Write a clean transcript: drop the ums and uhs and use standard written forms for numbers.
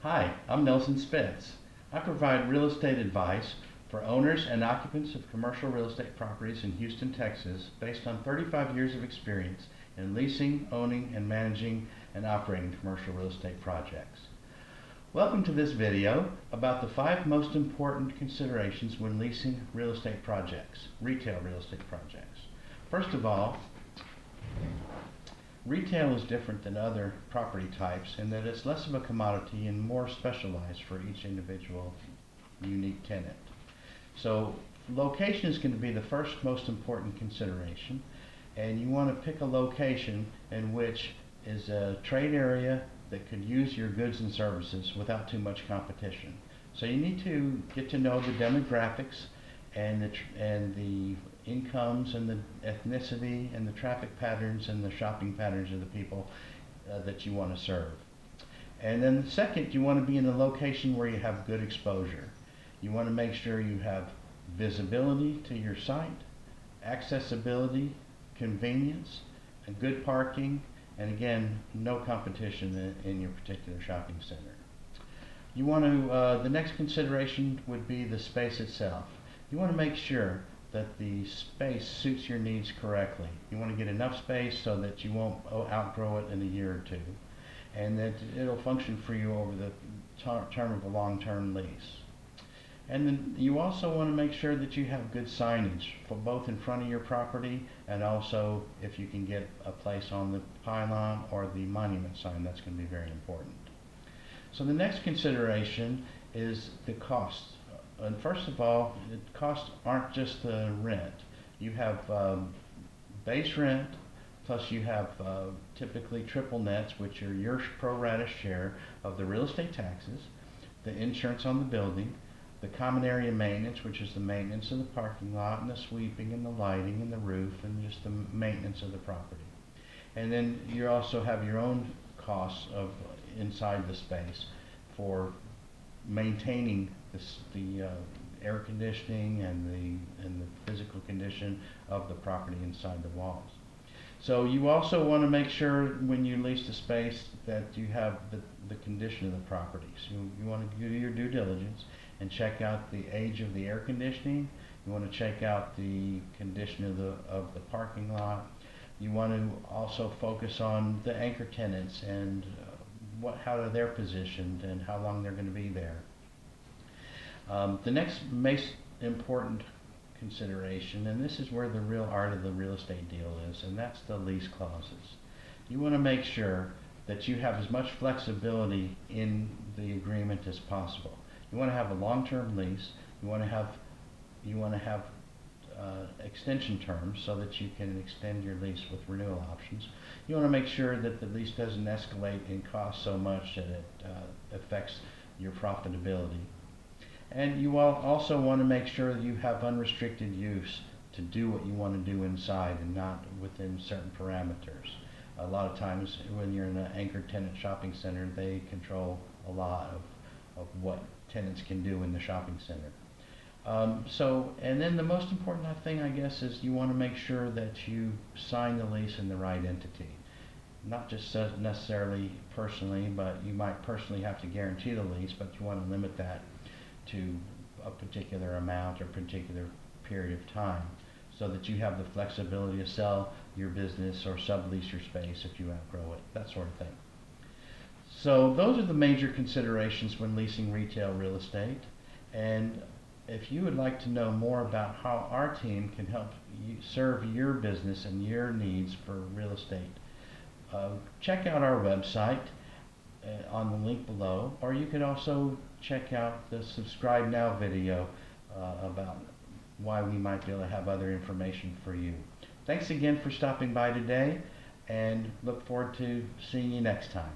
Hi, I'm Nelson Spence. I provide real estate advice for owners and occupants of commercial real estate properties in Houston, Texas, based on 35 years of experience in leasing, owning, and managing and operating commercial real estate projects. Welcome to this video about the 5 most important considerations when leasing real estate projects, retail real estate projects. First of all, retail is different than other property types in that it's less of a commodity and more specialized for each individual unique tenant. So location is going to be the first most important consideration, and you want to pick a location in which is a trade area that could use your goods and services without too much competition. So you need to get to know the demographics and the incomes and the ethnicity and the traffic patterns and the shopping patterns of the people that you want to serve. And then second, you want to be in a location where you have good exposure. You want to make sure you have visibility to your site, accessibility, convenience, and good parking, and again, no competition in your particular shopping center. You want to, the next consideration would be the space itself. You want to make sure that the space suits your needs correctly. You want to get enough space so that you won't outgrow it in a year or two, and that it'll function for you over the term of a long-term lease. And then you also want to make sure that you have good signage for both in front of your property and also if you can get a place on the pylon or the monument sign, that's going to be very important. So the next consideration is the cost. And first of all, the costs aren't just the rent. You have base rent, plus you have typically triple nets, which are your pro rata share of the real estate taxes, the insurance on the building, the common area maintenance, which is the maintenance of the parking lot and the sweeping and the lighting and the roof and just the maintenance of the property. And then you also have your own costs of inside the space for maintaining the air conditioning and the physical condition of the property inside the walls. So you also want to make sure when you lease the space that you have the condition of the property. So you want to do your due diligence and check out the age of the air conditioning. You want to check out the condition of the parking lot. You want to also focus on the anchor tenants and how they're positioned and how long they're going to be there. The next most important consideration, and this is where the real art of the real estate deal is, and that's the lease clauses. You want to make sure that you have as much flexibility in the agreement as possible. You want to have a long-term lease. You want to have extension terms so that you can extend your lease with renewal options. You want to make sure that the lease doesn't escalate in cost so much that it affects your profitability. And you also want to make sure that you have unrestricted use to do what you want to do inside and not within certain parameters. A lot of times when you're in an anchor tenant shopping center, they control a lot of what tenants can do in the shopping center. And then the most important thing, I guess, is you want to make sure that you sign the lease in the right entity. Not just necessarily personally, but you might personally have to guarantee the lease, but you want to limit that to a particular amount or particular period of time so that you have the flexibility to sell your business or sublease your space if you outgrow it, that sort of thing. So those are the major considerations when leasing retail real estate. And if you would like to know more about how our team can help you serve your business and your needs for real estate, check out our website on the link below, or you can also check out the subscribe now video about why we might be able to have other information for you. Thanks again for stopping by today, and look forward to seeing you next time.